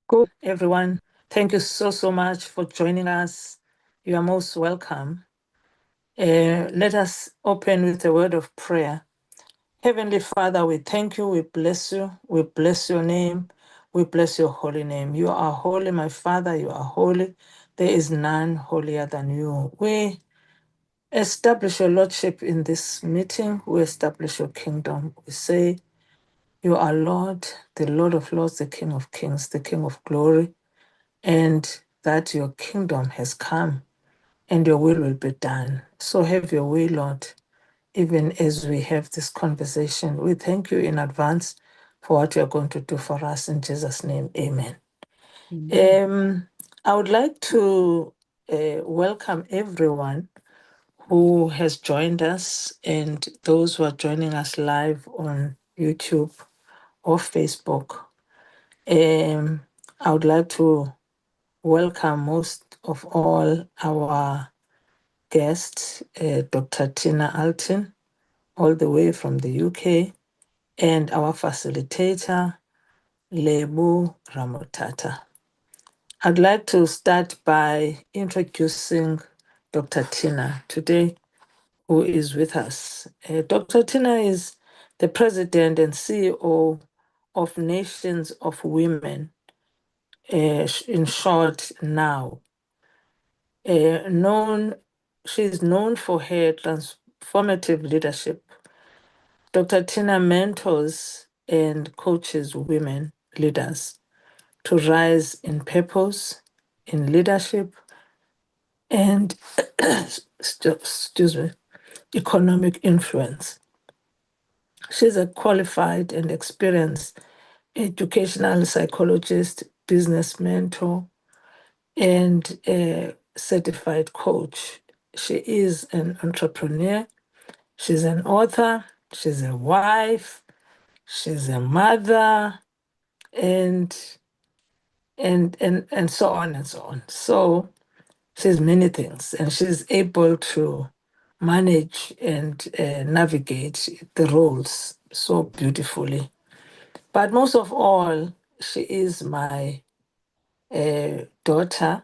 Good, everyone. Thank you so much for joining us. You are most welcome. Let us open with a word of prayer. Heavenly Father, we thank you, we bless you, we bless your name, we bless your holy name. You are holy, my Father, you are holy. There is none holier than you. We establish your lordship in this meeting, we establish your kingdom. We say, you are Lord, the Lord of lords, the King of kings, the King of glory, and that your kingdom has come and your will be done. So have your way, Lord, even as we have this conversation. We thank you in advance for what you are going to do for us. In Jesus' name, amen. I would like to welcome everyone who has joined us and those who are joining us live on YouTube or Facebook. I would like to welcome most of all our guests, Dr. Tina Alton, all the way from the UK, and our facilitator, Lebu Ramotata. I'd like to start by introducing Dr. Tina today, who is with us. Dr. Tina is the president and CEO of Nations of Women, in short, NOW. She is known for her transformative leadership. Dr. Tina mentors and coaches women leaders to rise in purpose, in leadership, and excuse me, economic influence. She's a qualified and experienced educational psychologist, business mentor, and a certified coach. She is an entrepreneur, she's an author, she's a wife, she's a mother, and and so on and so on. So she's many things, and she's able to manage and navigate the roles so beautifully. But most of all, she is my daughter,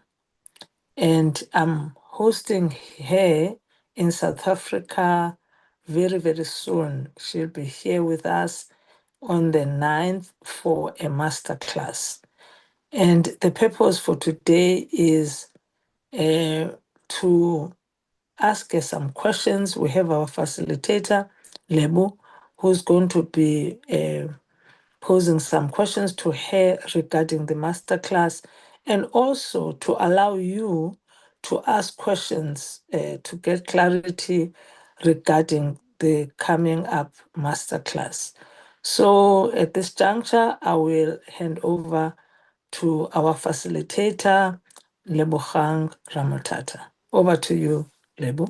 and I'm hosting her in South Africa very, very soon. She'll be here with us on the 9th for a masterclass. And the purpose for today is to ask her some questions. We have our facilitator, Lebo, who's going to be posing some questions to her regarding the masterclass, and also to allow you to ask questions to get clarity regarding the coming up masterclass. So at this juncture, I will hand over to our facilitator, Lebogang Ramotata. Over to you, Lebo.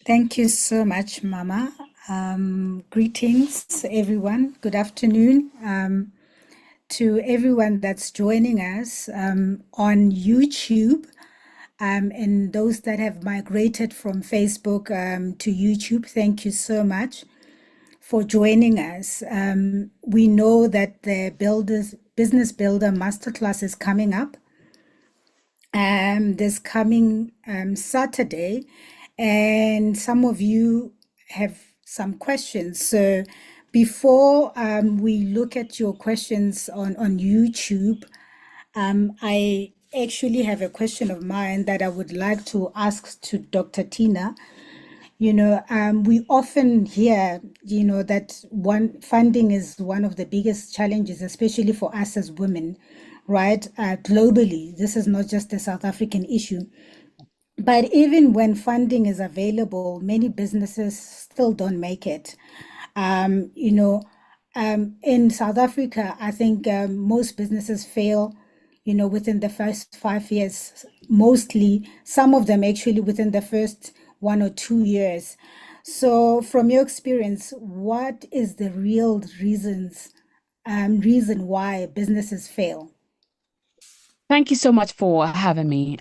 Thank you so much, Mama. Greetings, everyone. Good afternoon to everyone that's joining us on YouTube, and those that have migrated from Facebook to YouTube. Thank you so much for joining us. We know that the Business Builder Masterclass is coming up this coming Saturday, and some of you have some questions. So before we look at your questions on YouTube, I actually have a question of mine that I would like to ask to Dr. Tina. We often hear, that funding is one of the biggest challenges, especially for us as women, right? Globally, this is not just a South African issue. But even when funding is available, many businesses still don't make it. In South Africa, I think most businesses fail, within the first 5 years, mostly, some of them actually within the first 1 or 2 years. So from your experience, what is the real reason why businesses fail? Thank you so much for having me,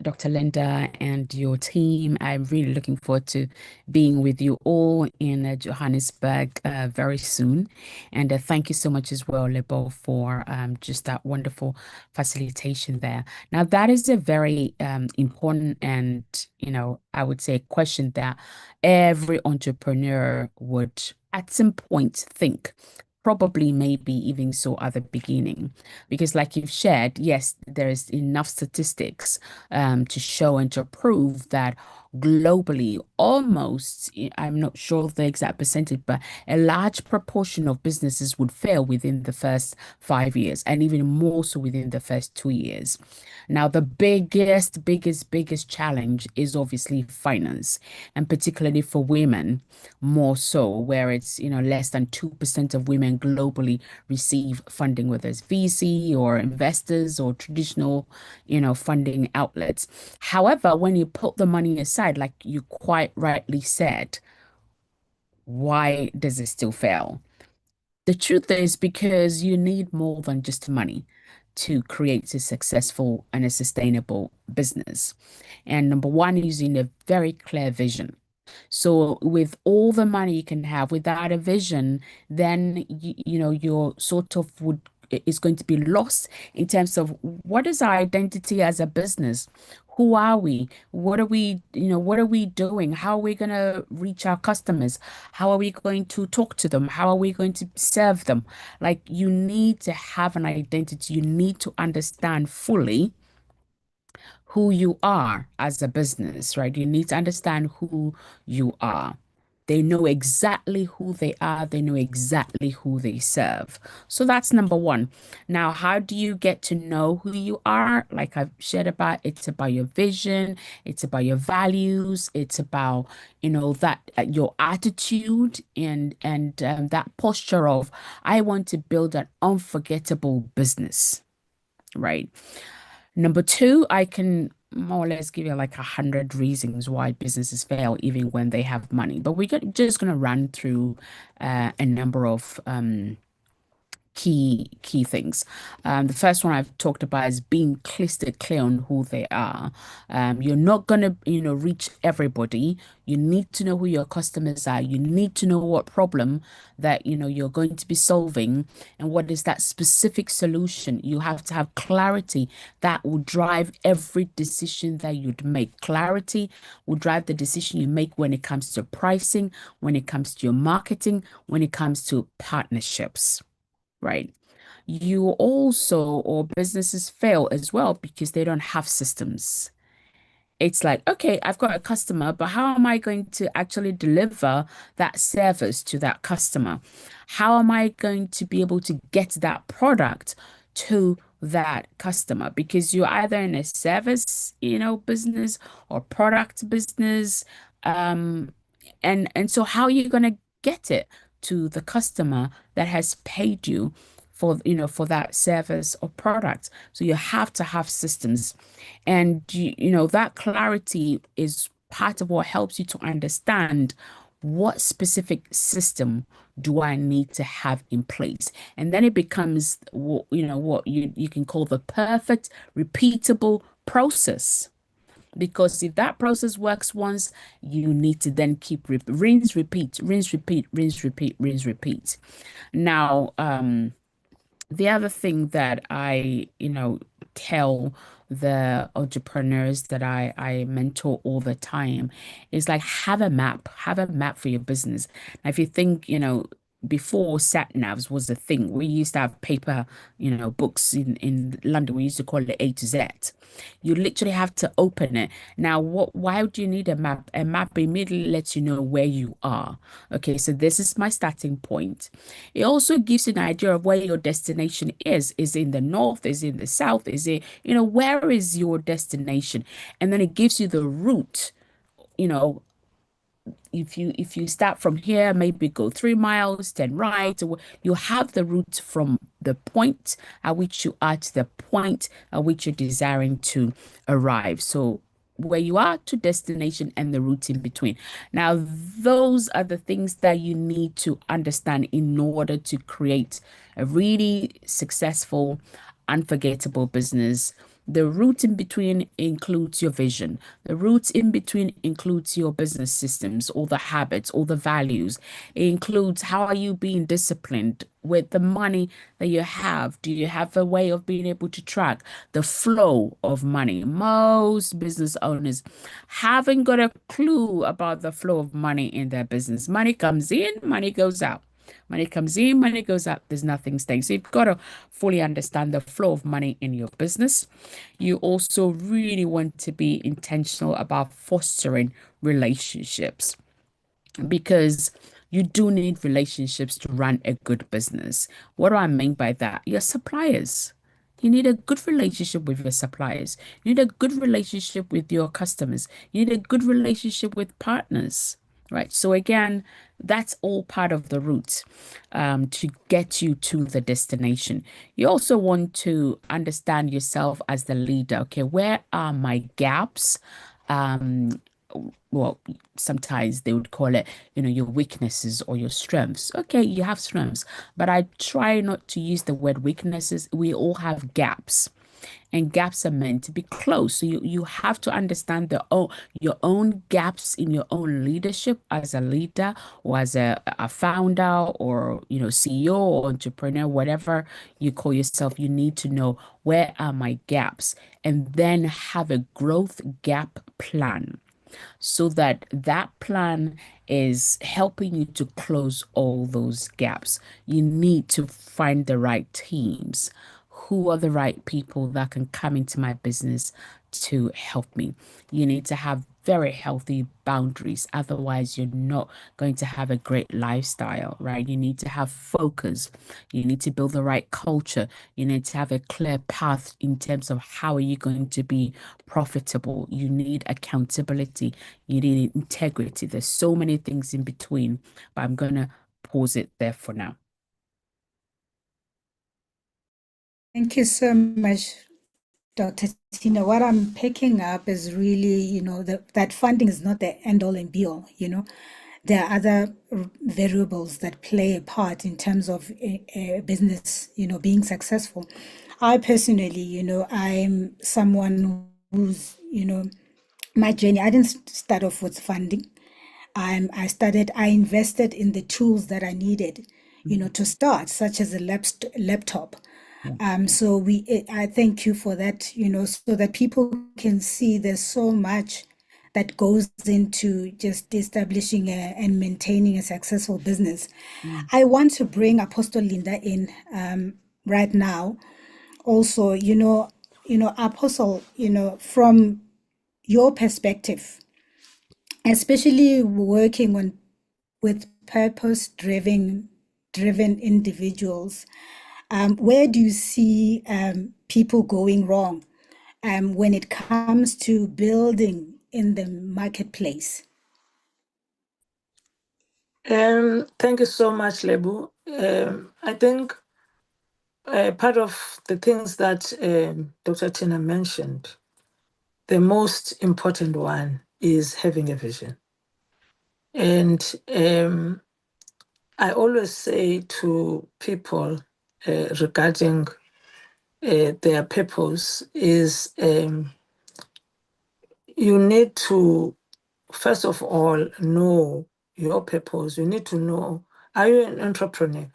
Dr. Linda, and your team. I'm really looking forward to being with you all in Johannesburg very soon. And thank you so much as well, Lebo, for just that wonderful facilitation there. Now, that is a very important and, I would say a question that every entrepreneur would at some point think. Probably, maybe even so at the beginning, because like you've shared, yes, there is enough statistics to show and to prove that globally, almost, I'm not sure the exact percentage, but a large proportion of businesses would fail within the first 5 years, and even more so within the first 2 years. Now, the biggest challenge is obviously finance, and particularly for women, more so, where it's, less than 2% of women globally receive funding, whether it's VC or investors or traditional, funding outlets. However, when you put the money aside, like you quite rightly said, why does it still fail? The truth is because you need more than just money to create a successful and a sustainable business. And number one, using a very clear vision. So with all the money you can have without a vision, then your sort of would is going to be lost in terms of what is our identity as a business? Who are we? What are we doing? How are we going to reach our customers? How are we going to talk to them? How are we going to serve them? Like you need to have an identity. You need to understand fully who you are as a business, right? You need to understand who you are. They know exactly who they are. They know exactly who they serve. So that's number one. Now, how do you get to know who you are? Like I've shared about, it's about your vision. It's about your values. It's about, that your attitude and that posture of, I want to build an unforgettable business, right? Number two, I can more or less give you like 100 reasons why businesses fail, even when they have money. But just going to run through a number of key things. The first one I've talked about is being crystal clear on who they are. You're not gonna, reach everybody. You need to know who your customers are. You need to know what problem that you're going to be solving and what is that specific solution. You have to have clarity that will drive every decision that you'd make. Clarity will drive the decision you make when it comes to pricing, when it comes to your marketing, when it comes to partnerships, right? You also, or businesses fail as well because they don't have systems. It's like, okay, I've got a customer, but how am I going to actually deliver that service to that customer? How am I going to be able to get that product to that customer? Because you're either in a service, business or product business. Um, and so how are you going to get it to the customer that has paid you for that service or product? So you have to have systems, and that clarity is part of what helps you to understand what specific system do I need to have in place. And then it becomes what you can call the perfect repeatable process. Because if that process works once, you need to then keep rinse, repeat, rinse, repeat, rinse, repeat, rinse, repeat. Now, the other thing that I, tell the entrepreneurs that I mentor all the time is like have a map for your business. Now, if you think, before sat navs was a thing, we used to have paper, books in London. We used to call it A to Z. You literally have to open it. Now, why do you need a map? A map immediately lets you know where you are. Okay, so this is my starting point. It also gives you an idea of where your destination is. Is it in the north? Is it in the south? Is it, where is your destination? And then it gives you the route, you know, if you start from here, maybe go 3 miles, then right, you have the route from the point at which you are to the point at which you're desiring to arrive. So where you are to destination and the route in between. Now, those are the things that you need to understand in order to create a really successful, unforgettable business. The route in between includes your vision. The route in between includes your business systems, all the habits, all the values. It includes how are you being disciplined with the money that you have? Do you have a way of being able to track the flow of money? Most business owners haven't got a clue about the flow of money in their business. Money comes in, money goes out. Money comes in, money goes out. There's nothing staying. So you've got to fully understand the flow of money in your business. You also really want to be intentional about fostering relationships, because you do need relationships to run a good business. What do I mean by that? Your suppliers. You need a good relationship with your suppliers. You need a good relationship with your customers. You need a good relationship with partners, right? So again, that's all part of the route to get you to the destination. You also want to understand yourself as the leader. Okay, where are my gaps? Um, well, sometimes they would call it, your weaknesses or your strengths. Okay, you have strengths, but I try not to use the word weaknesses. We all have gaps. and gaps are meant to be closed. So you have to understand your own gaps in your own leadership as a leader or as a founder or CEO or entrepreneur, whatever you call yourself. You need to know, where are my gaps, and then have a growth gap plan, so that that plan is helping you to close all those gaps. You need to find the right teams. Who are the right people that can come into my business to help me? You need to have very healthy boundaries. Otherwise, you're not going to have a great lifestyle, right? You need to have focus. You need to build the right culture. You need to have a clear path in terms of how are you going to be profitable. You need accountability. You need integrity. There's so many things in between, but I'm going to pause it there for now. Thank you so much, Dr. Tina. What I'm picking up is really, that funding is not the end all and be all, There are other variables that play a part in terms of a business, being successful. I personally, I'm someone who's, my journey, I didn't start off with funding. I invested in the tools that I needed, to start, such as a laptop. So I thank you for that, so that people can see there's so much that goes into just establishing and maintaining a successful business. I want to bring Apostle Linda in right now. Also, Apostle, from your perspective, especially working with purpose driven individuals, where do you see people going wrong when it comes to building in the marketplace? Thank you so much, Lebu. I think part of the things that Dr. Tina mentioned, the most important one is having a vision. And I always say to people regarding their purpose is you need to, first of all, know your purpose. You need to know, are you an entrepreneur?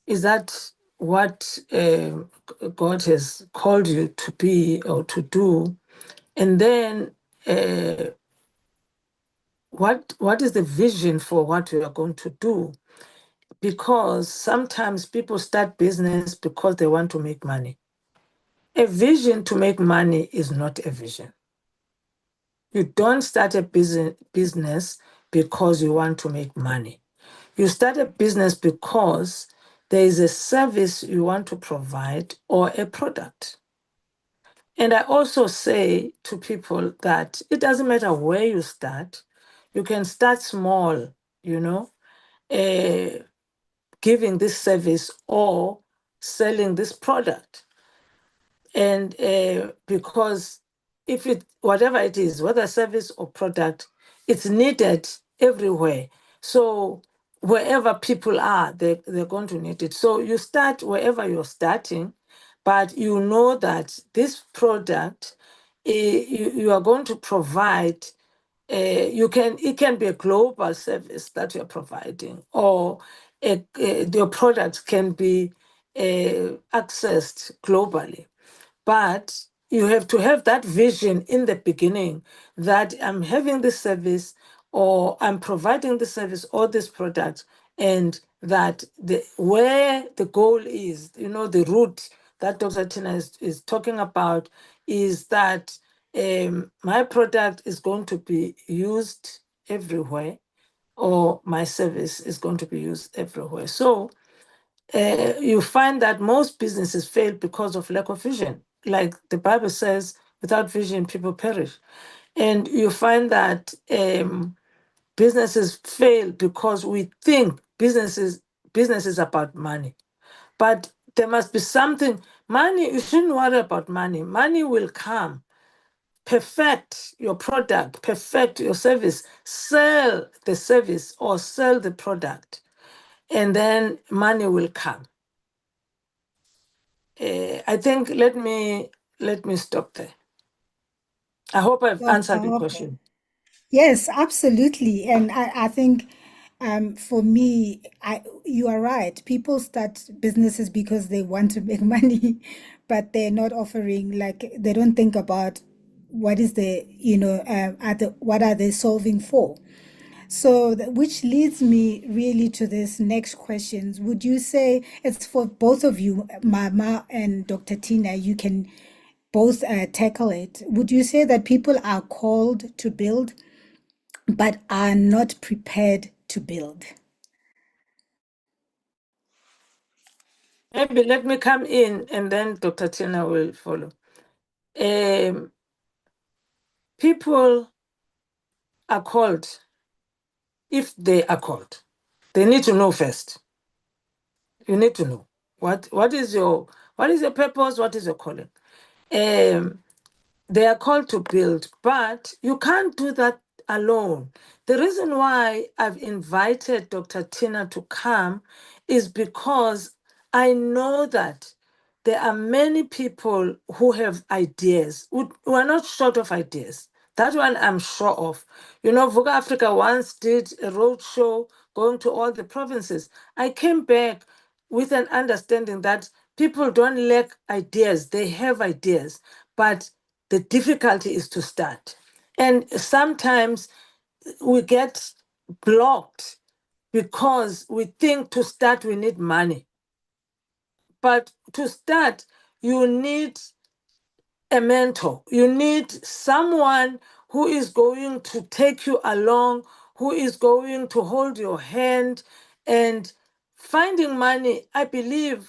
Is that what God has called you to be or to do? And then what is the vision for what you are going to do? Because sometimes people start business because they want to make money. A vision to make money is not a vision. You don't start a business because you want to make money. You start a business because there is a service you want to provide or a product. And I also say to people that it doesn't matter where you start. You can start small, giving this service or selling this product. And because whatever it is, whether service or product, it's needed everywhere. So wherever people are, they're going to need it. So you start wherever you're starting, but you know that this product, you are going to provide. It can be a global service that you're providing, or your product can be accessed globally. But you have to have that vision in the beginning that I'm having this service or I'm providing this service or this product, and that where the goal is, the route that Dr. Tina is talking about is that my product is going to be used everywhere, or my service is going to be used everywhere. So you find that most businesses fail because of lack of vision. Like the Bible says, without vision, people perish. And you find that businesses fail because we think business is about money. But there must be something. Money, you shouldn't worry about money. Money will come. Perfect your product, perfect your service, sell the service or sell the product, and then money will come. I think let me let me stop there. I hope I've Well, answered your powerful. question. Yes, absolutely. And I think for me, you are right. People start businesses because they want to make money, but they're not offering, like, they don't think about what is the, what are they solving for? So, which leads me really to this next questions. Would you say it's for both of you, Mama and Dr. Tina? You can both tackle it. Would you say that people are called to build but are not prepared to build? Maybe let me come in and then Dr. Tina will follow. Um, People are called if they are called. They need to know first. You need to know what is your purpose, what is your calling. Um, They are called to build, but you can't do that alone. The reason why I've invited Dr. Tina to come is because I know that there are many people who have ideas, who are not short of ideas. That one I'm sure of. You know, Vuga Africa once did a road show going to all the provinces. I came back with an understanding that people don't lack ideas, they have ideas, but the difficulty is to start. And sometimes we get blocked because we think to start we need money. But to start, you need a mentor. You need someone who is going to take you along, who is going to hold your hand. And finding money, I believe,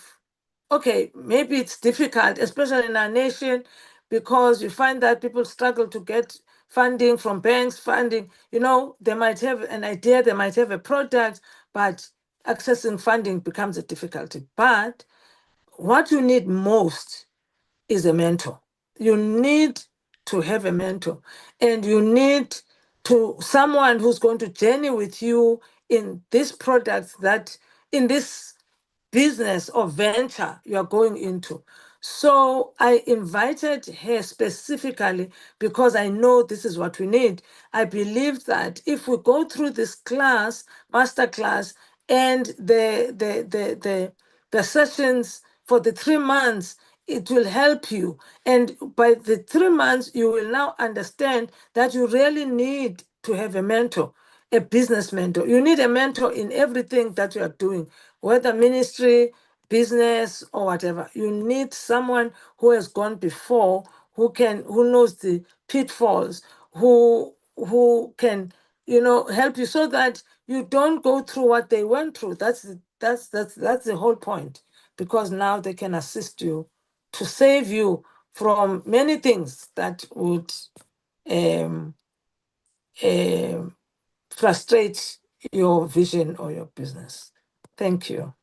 okay, maybe it's difficult, especially in our nation, because you find that people struggle to get funding from banks, funding, they might have an idea, they might have a product, but accessing funding becomes a difficulty. But what you need most is a mentor. You need to have a mentor, and you need to someone who's going to journey with you in this product, that in this business or venture you are going into. So I invited her specifically because I know this is what we need. I believe that if we go through this class, masterclass, and the sessions for the 3 months, it will help you. And by the 3 months, you will now understand that you really need to have a mentor, a business mentor. You need a mentor in everything that you are doing, whether ministry, business, or whatever. You need someone who has gone before, who knows the pitfalls, who can, help you so that you don't go through what they went through. That's the whole point, because now they can assist you to save you from many things that would um, um, frustrate your vision or your business. Thank you.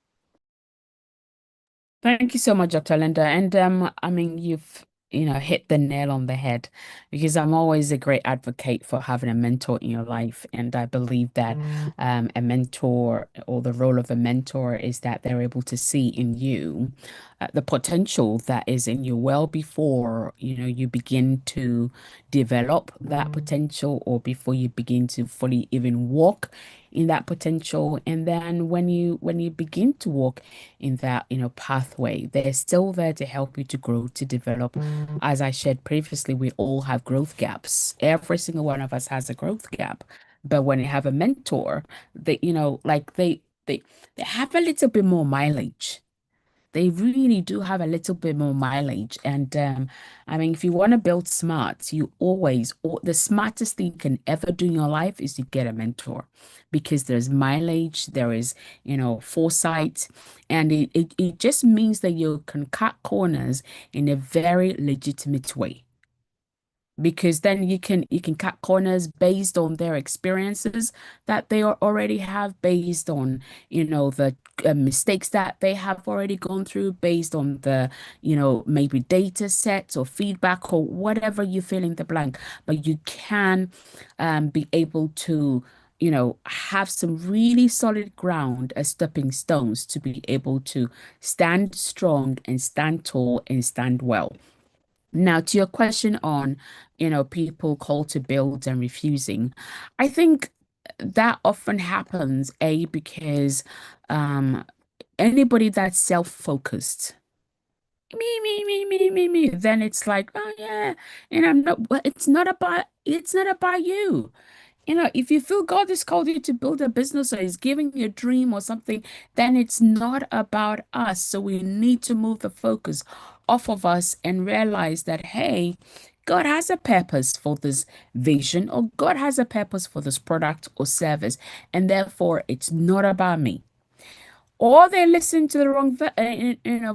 Thank you so much, Dr. Linda. And I mean, you've hit the nail on the head, because I'm always a great advocate for having a mentor in your life. And I believe that a mentor, or the role of a mentor, is that they're able to see in you the potential that is in you well before you begin to develop that potential, or before you begin to fully even walk in that potential. And then when you begin to walk in that pathway, they're still there to help you to grow, to develop. As I shared previously, we all have growth gaps. Every single one of us has a growth gap. But when you have a mentor, they like they have a little bit more mileage. They really do have a little bit more mileage. And I mean, if you want to build smart, the smartest thing you can ever do in your life is to get a mentor, because there's mileage, there is, foresight, and it just means that you can cut corners in a very legitimate way, because then you can cut corners based on their experiences that they already have, based on the mistakes that they have already gone through, based on the maybe data sets or feedback or whatever you fill in the blank. But you can be able to have some really solid ground as stepping stones to be able to stand strong and stand tall and stand well. Now, to your question on, people called to build and refusing, I think that often happens, because um, anybody that's self-focused, me, then it's like, oh yeah, and I'm not, well, it's not about you. If you feel God has called you to build a business or is giving you a dream or something, then it's not about us. So we need to move the focus off of us and realize that, hey, God has a purpose for this vision, or God has a purpose for this product or service, and therefore it's not about me. Or they listen to the wrong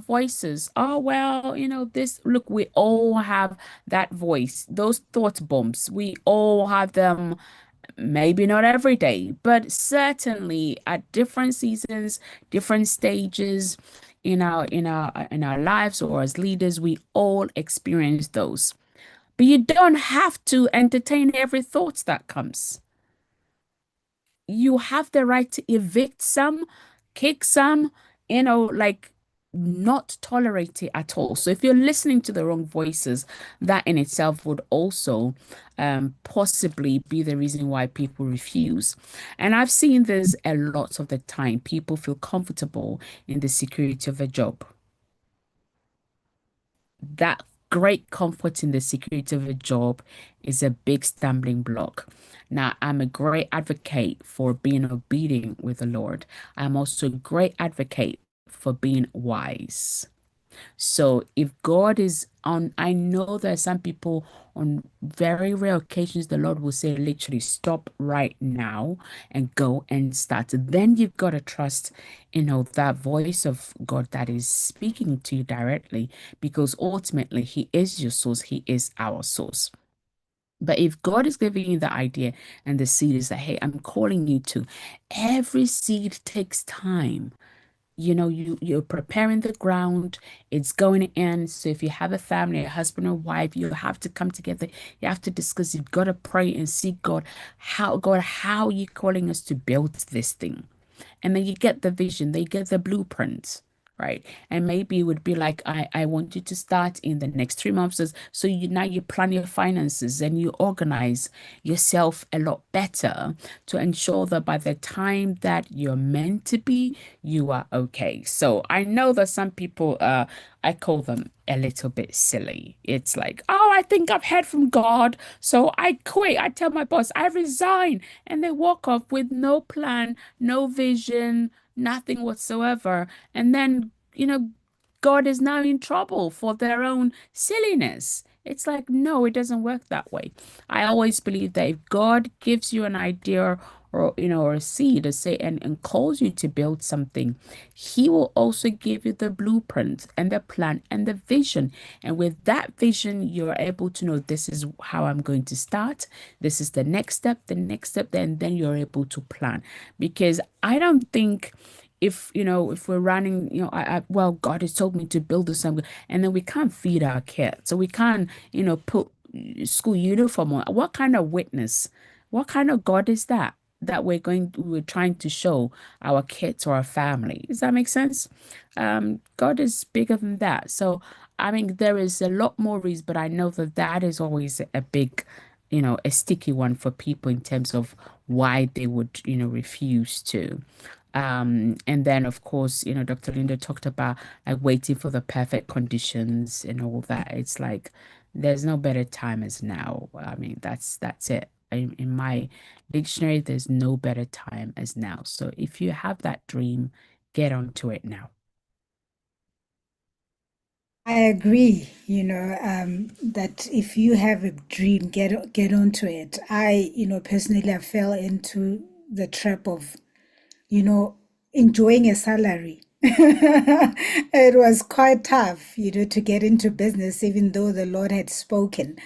voices. Oh, well, this, look, we all have that voice, those thought bombs. We all have them. Maybe not every day, but certainly at different seasons, different stages in our lives, or as leaders, we all experience those. But you don't have to entertain every thought that comes. You have the right to evict some, kick some, like not tolerate it at all. So if you're listening to the wrong voices, that in itself would also possibly be the reason why people refuse. And I've seen this a lot of the time. People feel comfortable in the security of a job. That great comfort in the security of a job is a big stumbling block. Now, I'm a great advocate for being obedient with the Lord. I'm also a great advocate for being wise. So if God is on, I know there are some people on very rare occasions, the Lord will say, literally, stop right now and go and start. Then you've got to trust, that voice of God that is speaking to you directly, because ultimately He is your source, He is our source. But if God is giving you the idea and the seed is that, hey, I'm calling you to, every seed takes time. You're preparing the ground, it's going in. So if you have a family, a husband or wife, you have to come together, you have to discuss, you've got to pray and seek God, how are you calling us to build this thing? And then you get the vision, they get the blueprints, right? And maybe it would be like, I want you to start in the next 3 months. So now you plan your finances and you organize yourself a lot better to ensure that by the time that you're meant to be, you are okay. So I know that some people, I call them a little bit silly. It's like, oh, I think I've heard from God, so I quit. I tell my boss, I resign. And they walk off with no plan, no vision, nothing whatsoever. And then, God is now in trouble for their own silliness. It's like, no, it doesn't work that way. I always believe that if God gives you an idea, or a seed, or say, and calls you to build something, He will also give you the blueprint and the plan and the vision. And with that vision, you're able to know, this is how I'm going to start. This is the next step, then you're able to plan. Because I don't think, if we're running, well, God has told me to build this something, and then we can't feed our kids, so we can't, put school uniform on. What kind of witness, what kind of God is that we're trying to show our kids or our family? Does that make sense? God is bigger than that. So I mean, there is a lot more reasons, but I know that that is always a big, a sticky one for people in terms of why they would, refuse to. And then of course, Dr. Linda talked about like waiting for the perfect conditions and all that. It's like there's no better time as now. I mean, that's it. In my dictionary, there's no better time as now. So if you have that dream, get onto it now. I agree, that if you have a dream, get onto it. I, personally, I fell into the trap of, enjoying a salary. It was quite tough, to get into business, even though the Lord had spoken.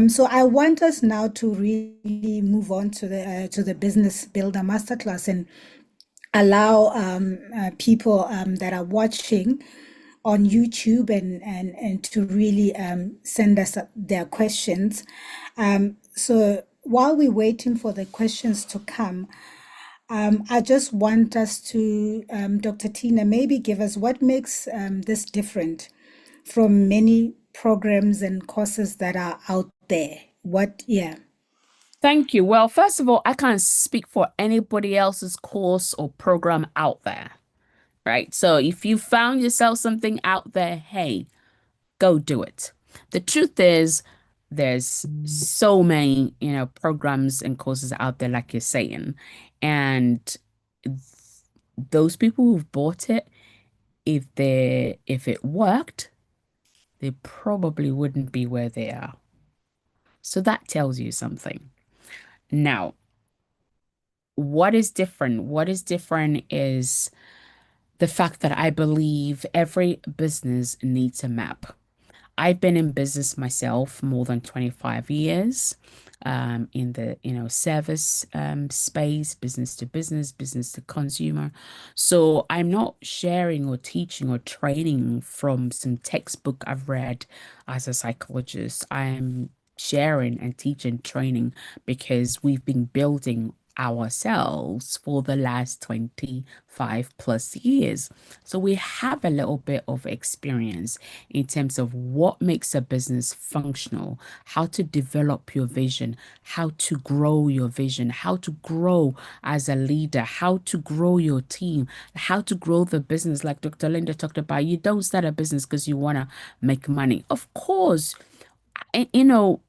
So I want us now to really move on to the Business Builder Masterclass, and allow people that are watching on YouTube and to really send us their questions. So while we're waiting for the questions to come, I just want us to, Dr. Tina, maybe give us what makes this different from many programs and courses that are out there? What, yeah. Thank you. Well, first of all, I can't speak for anybody else's course or program out there, right? So if you found yourself something out there, hey, go do it. The truth is, there's so many, programs and courses out there, like you're saying. And those people who've bought it, if it worked, they probably wouldn't be where they are. So that tells you something. Now, what is different? What is different is the fact that I believe every business needs a map. I've been in business myself more than 25 years, in the, service space, business to consumer. So I'm not sharing or teaching or training from some textbook I've read as a psychologist. I'm sharing and teaching training because we've been building ourselves for the last 25 plus years. So we have a little bit of experience in terms of what makes a business functional, how to develop your vision, how to grow your vision, how to grow as a leader, how to grow your team, how to grow the business. Like Dr. Linda talked about, you don't start a business because you want to make money. Of course,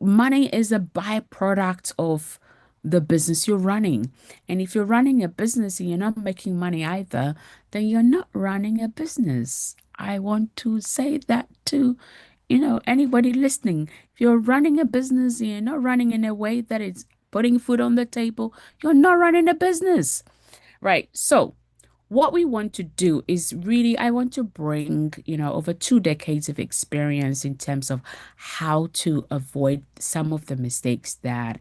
money is a byproduct of the business you're running. And if you're running a business and you're not making money either, then you're not running a business. I want to say that to, anybody listening. If you're running a business and you're not running in a way that is putting food on the table, you're not running a business. Right. So, what we want to do is really, I want to bring, over 2 decades of experience in terms of how to avoid some of the mistakes that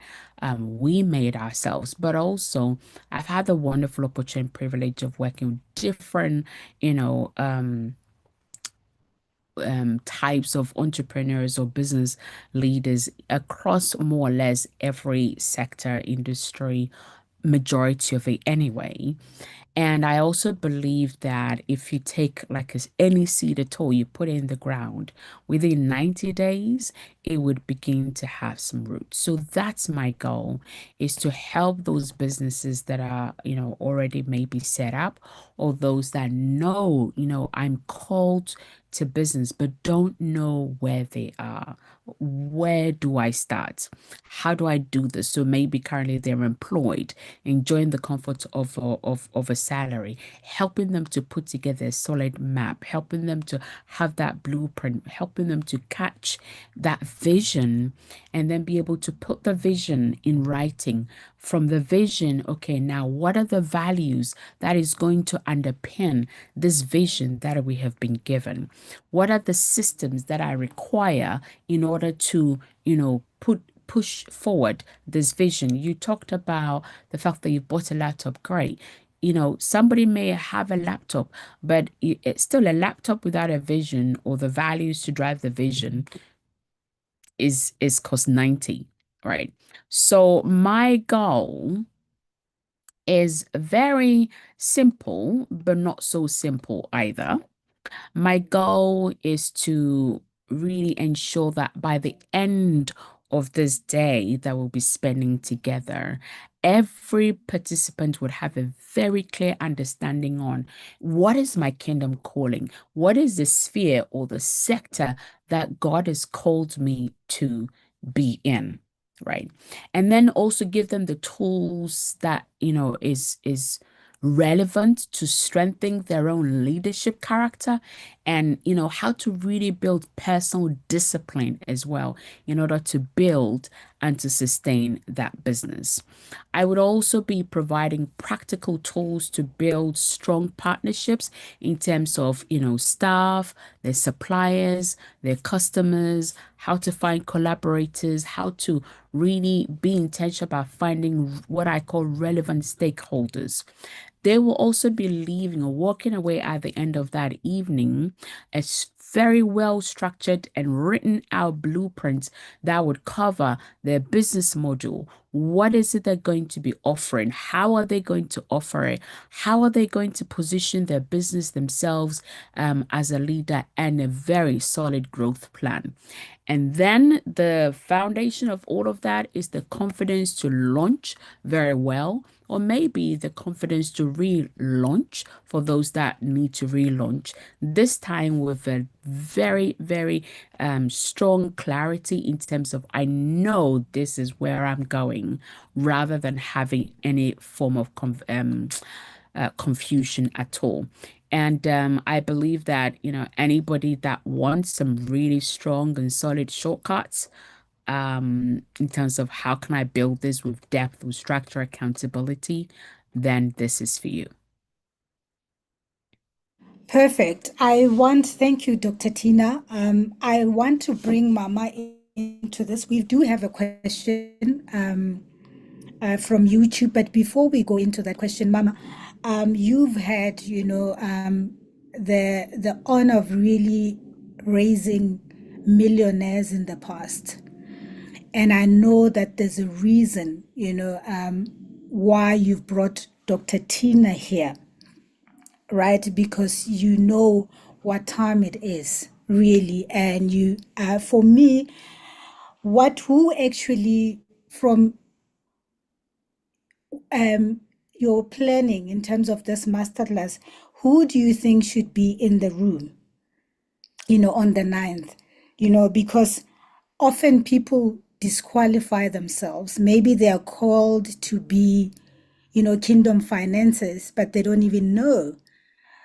we made ourselves. But also, I've had the wonderful opportunity and privilege of working with different, types of entrepreneurs or business leaders across more or less every sector, industry, majority of it anyway. And I also believe that if you take like any seed at all, you put it in the ground, within 90 days, it would begin to have some roots. So that's my goal, is to help those businesses that are, already maybe set up, or those that know, I'm called to business, but don't know where they are. Where do I start? How do I do this? So maybe currently they're employed, enjoying the comfort of a salary, helping them to put together a solid map, helping them to have that blueprint, helping them to catch that vision and then be able to put the vision in writing. From the vision, okay, now what are the values that is going to underpin this vision that we have been given? What are the systems that I require in order to, push forward this vision? You talked about the fact that you bought a laptop. Great. Somebody may have a laptop, but it's still a laptop without a vision or the values to drive the vision is cost 90, right? So my goal is very simple, but not so simple either. My goal is to really ensure that by the end of this day that we'll be spending together, every participant would have a very clear understanding on what is my kingdom calling? What is the sphere or the sector that God has called me to be in? Right. And then also give them the tools that, is relevant to strengthen their own leadership character, and how to really build personal discipline as well in order to build and to sustain that business. I would also be providing practical tools to build strong partnerships in terms of staff, their suppliers, their customers, how to find collaborators, how to really be intentional about finding what I call relevant stakeholders. they will also be leaving or walking away at the end of that evening as very well structured and written out blueprints that would cover their business model. What is it they're going to be offering? How are they going to offer it? How are they going to position their business themselves as a leader, and a very solid growth plan? And then the foundation of all of that is the confidence to launch very well, or maybe the confidence to relaunch for those that need to relaunch. This time with a very, very strong clarity in terms of, I know this is where I'm going, rather than having any form of confusion at all. And I believe that, anybody that wants some really strong and solid shortcuts in terms of how can I build this with depth, with structure, accountability, then this is for you. Perfect. Thank you, Dr. Tina. I want to bring Mama into this. We do have a question from YouTube, but before we go into that question, Mama, you've had, the honor of really raising millionaires in the past. And I know that there's a reason, why you've brought Dr. Tina here, right? Because you know what time it is, really. And for me, who actually, from your planning in terms of this masterclass, who do you think should be in the room, on the 9th? Because often people disqualify themselves. Maybe they are called to be, kingdom finances, but they don't even know.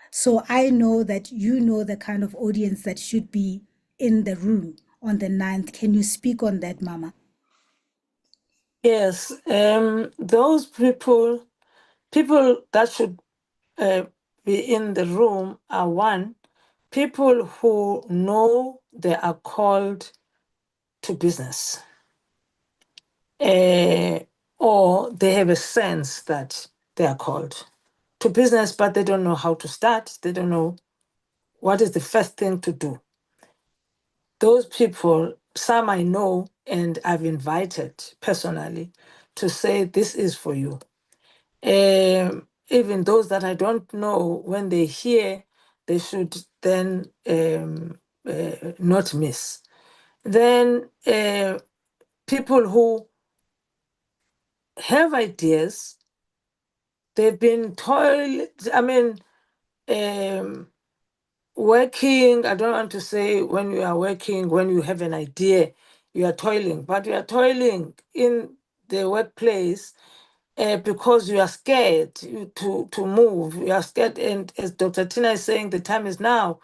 So I know that you know the kind of audience that should be in the room on the 9th. Can you speak on that, Mama? Yes, those people that should be in the room are, one, people who know they are called to business, or they have a sense that they are called to business, but they don't know how to start. They don't know what is the first thing to do. Those people, some I know and I've invited personally to say, this is for you. Even those that I don't know, when they hear, they should then not miss. Then people who have ideas, they've been working. I don't want to say when you are working, when you have an idea, you are toiling, but you are toiling in the workplace because you are scared to move. You are scared. And as Dr. Tina is saying, the time is now.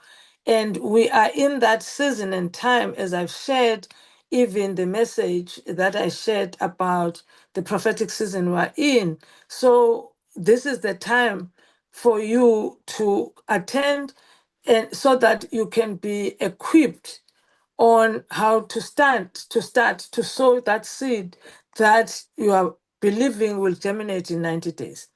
And we are in that season and time, as I've shared, even the message that I shared about the prophetic season we're in. So this is the time for you to attend, and so that you can be equipped on how to to sow that seed that you are believing will germinate in 90 days.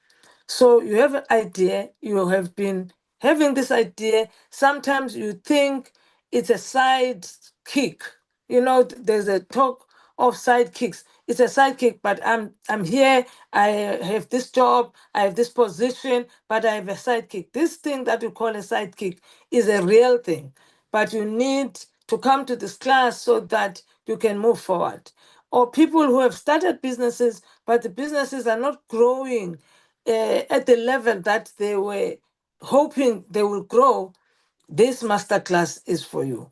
So you have an idea, you have been having this idea. Sometimes you think it's a side kick. There's a talk of sidekicks. It's a sidekick, but I'm here. I have this job, I have this position, but I have a sidekick. This thing that you call a sidekick is a real thing, but you need to come to this class so that you can move forward. Or people who have started businesses, but the businesses are not growing at the level that they were hoping they will grow. This masterclass is for you.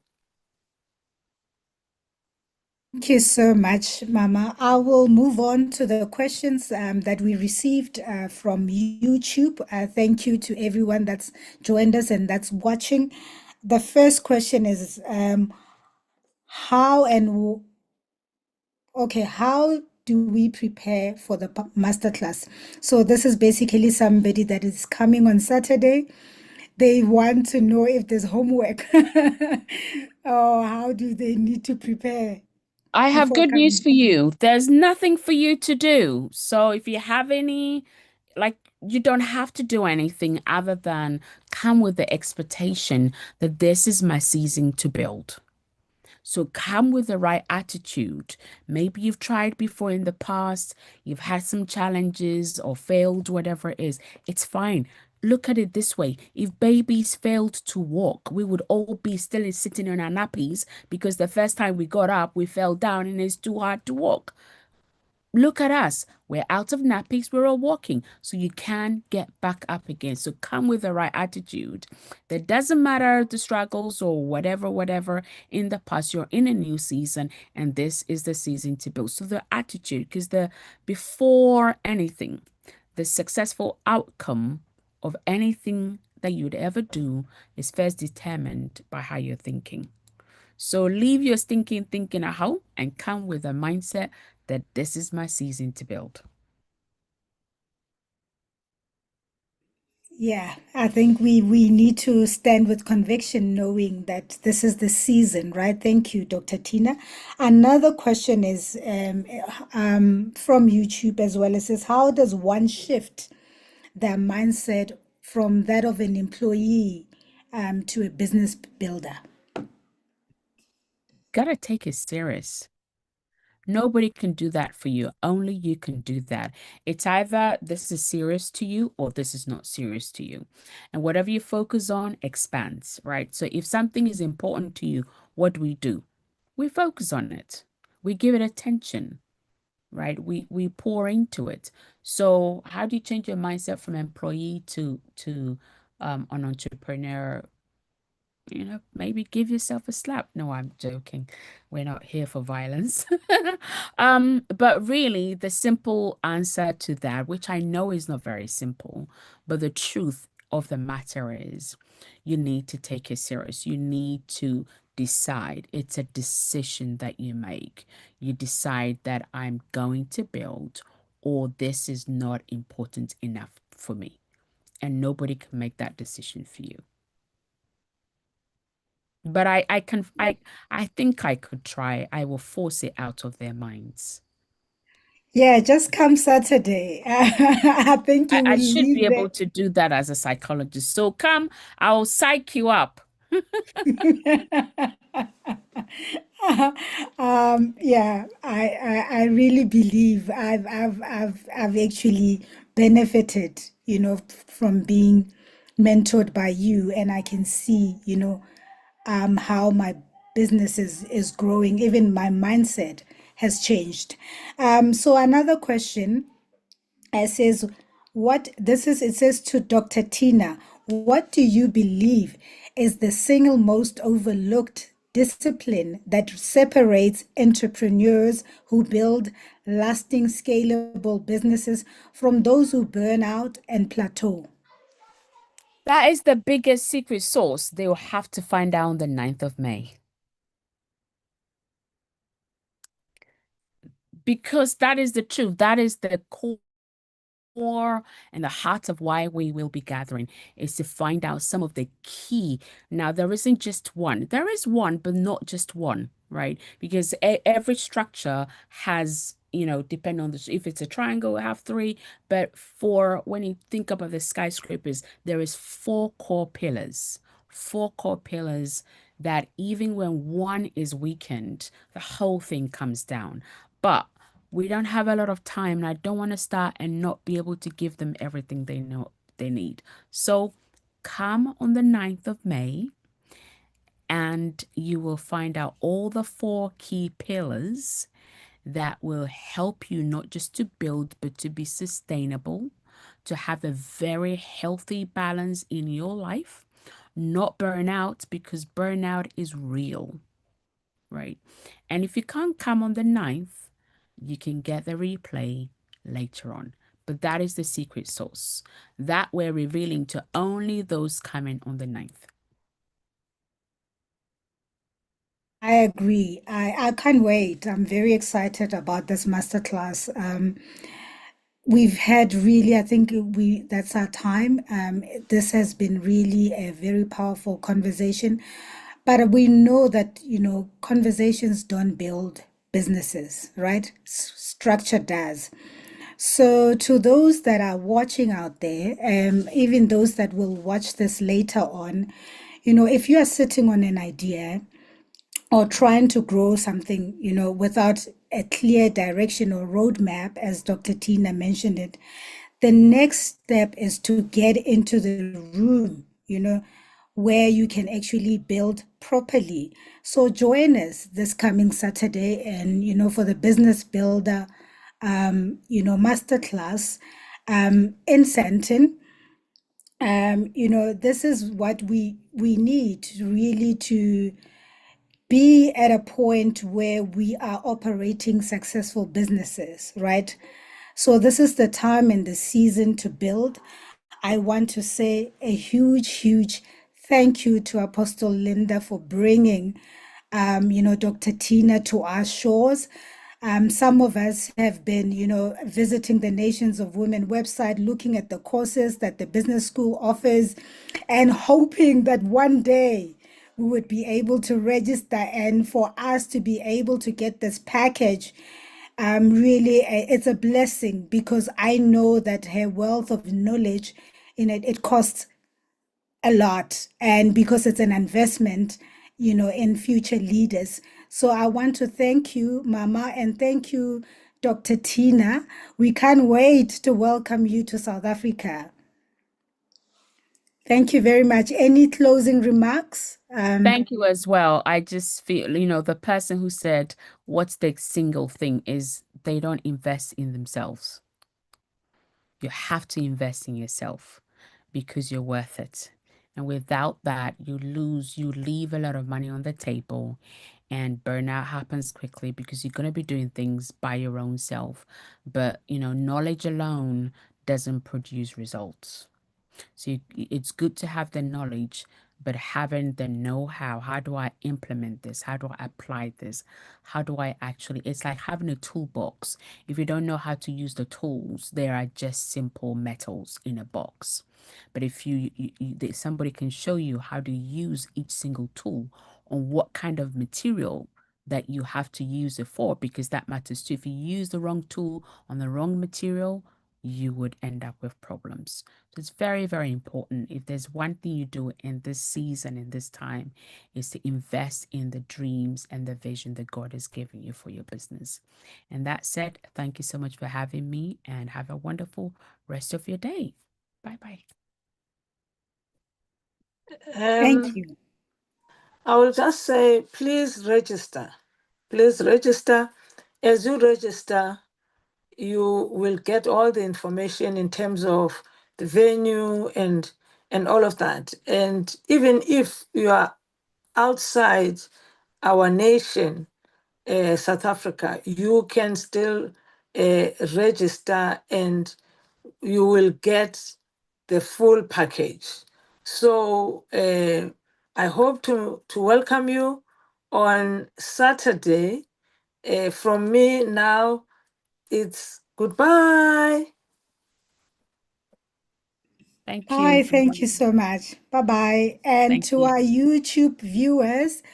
Thank you so much, Mama. I will move on to the questions that we received from YouTube. Thank you to everyone that's joined us and that's watching. The first question is how do we prepare for the masterclass? So this is basically somebody that is coming on Saturday. They want to know if there's homework or how do they need to prepare I have before good news coming. for you. There's nothing for you to do. So if you have like You don't have to do anything other than come with the expectation that this is my season to build. So come with the right attitude. Maybe you've tried before in the past, you've had some challenges or failed, whatever it is. It's fine. Look at it this way. If babies failed to walk, we would all be still sitting on our nappies because the first time we got up, we fell down and it's too hard to walk. Look at us. We're out of nappies. We're all walking. So you can get back up again. So come with the right attitude. That doesn't matter the struggles or whatever in the past. You're in a new season and this is the season to build. So the attitude, because before anything, the successful outcome of anything that you'd ever do is first determined by how you're thinking. So leave your stinking thinking at home and come with a mindset that this is my season to build. Yeah, I think we need to stand with conviction, knowing that this is the season, right? Thank you, Dr. Tina. Another question is from YouTube as well. It says, how does one shift their mindset from that of an employee to a business builder? Gotta take it serious. Nobody can do that for you. Only you can do that. It's either this is serious to you or this is not serious to you. And whatever you focus on expands, right? So if something is important to you, what do? We focus on it. We give it attention, right? We pour into it. So how do you change your mindset from employee to an entrepreneur? Maybe give yourself a slap. No, I'm joking. We're not here for violence. But really, the simple answer to that, which I know is not very simple, but the truth of the matter is you need to take it serious. You need to decide. It's a decision that you make. You decide that I'm going to build, or this is not important enough for me. And nobody can make that decision for you. But I think I could try. I will force it out of their minds. Yeah, just come Saturday. I think I, you will I should be leave there. able to do that as a psychologist. So come, I'll psych you up. Yeah, I really believe I've actually benefited, from being mentored by you, and I can see, how my business is growing. Even my mindset has changed. So another question. It says, it says to Dr. Tina, what do you believe is the single most overlooked discipline that separates entrepreneurs who build lasting, scalable businesses from those who burn out and plateau? That is the biggest secret sauce they will have to find out on the 9th of May. Because that is the truth. That is the core and the heart of why we will be gathering is to find out some of the key. Now, there isn't just one. There is one, but not just one, right? Because every structure has, depending on if it's a triangle, we have three. But when you think about the skyscrapers, there is four core pillars that even when one is weakened, the whole thing comes down. But we don't have a lot of time, and I don't want to start and not be able to give them everything they know they need. So come on the 9th of May and you will find out all the four key pillars that will help you not just to build, but to be sustainable, to have a very healthy balance in your life, not burn out because burnout is real, right? And if you can't come on the 9th, you can get the replay later on. But that is the secret sauce that we're revealing to only those coming on the 9th. I agree. I can't wait. I'm very excited about this masterclass. We've had really, I think that's our time. This has been really a very powerful conversation. But we know that, conversations don't build businesses, right? Structure does. So, to those that are watching out there, even those that will watch this later on, if you are sitting on an idea or trying to grow something, without a clear direction or roadmap, as Dr. Tina mentioned it, the next step is to get into the room, where you can actually build properly. So join us this coming Saturday, and for the business builder, masterclass in Santon. This is what we need really to be at a point where we are operating successful businesses, right? So this is the time and the season to build. I want to say a huge, huge thank you to Apostle Linda for bringing, Dr. Tina to our shores. Some of us have been, visiting the Nations of Women website, looking at the courses that the business school offers, and hoping that one day we would be able to register and for us to be able to get this package. Really, it's a blessing because I know that her wealth of knowledge it costs a lot, and because it's an investment, in future leaders. So I want to thank you, Mama, and thank you, Dr. Tina. We can't wait to welcome you to South Africa. Thank you very much. Any closing remarks? Thank you as well. I just feel, the person who said, what's the single thing is they don't invest in themselves. You have to invest in yourself because you're worth it. And without that, you leave a lot of money on the table, and burnout happens quickly because you're going to be doing things by your own self. But, knowledge alone doesn't produce results. So it's good to have the knowledge, but having the know-how. How do I implement this? How do I apply this? How do I actually, it's like having a toolbox. If you don't know how to use the tools, they are just simple metals in a box. But if somebody can show you how to use each single tool on what kind of material that you have to use it for, because that matters too. If you use the wrong tool on the wrong material, you would end up with problems. So it's very, very important. If there's one thing you do in this season, in this time, is to invest in the dreams and the vision that God has given you for your business. And that said, thank you so much for having me, and have a wonderful rest of your day. Bye-bye. Thank you. I will just say, please register. Please register. As you register, you will get all the information in terms of the venue and all of that. And even if you are outside our nation, South Africa, you can still register and you will get the full package. So I hope to welcome you on Saturday. From me now, it's goodbye. Thank Bye. you. Thank you so much. Bye bye. And Thank to you. our YouTube viewers,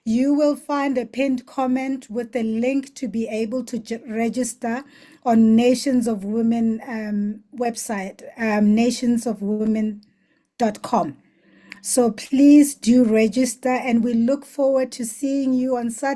you will find a pinned comment with the link to be able to register on Nations of Women website, nationsofwomen.com. So please do register, and we look forward to seeing you on Saturday.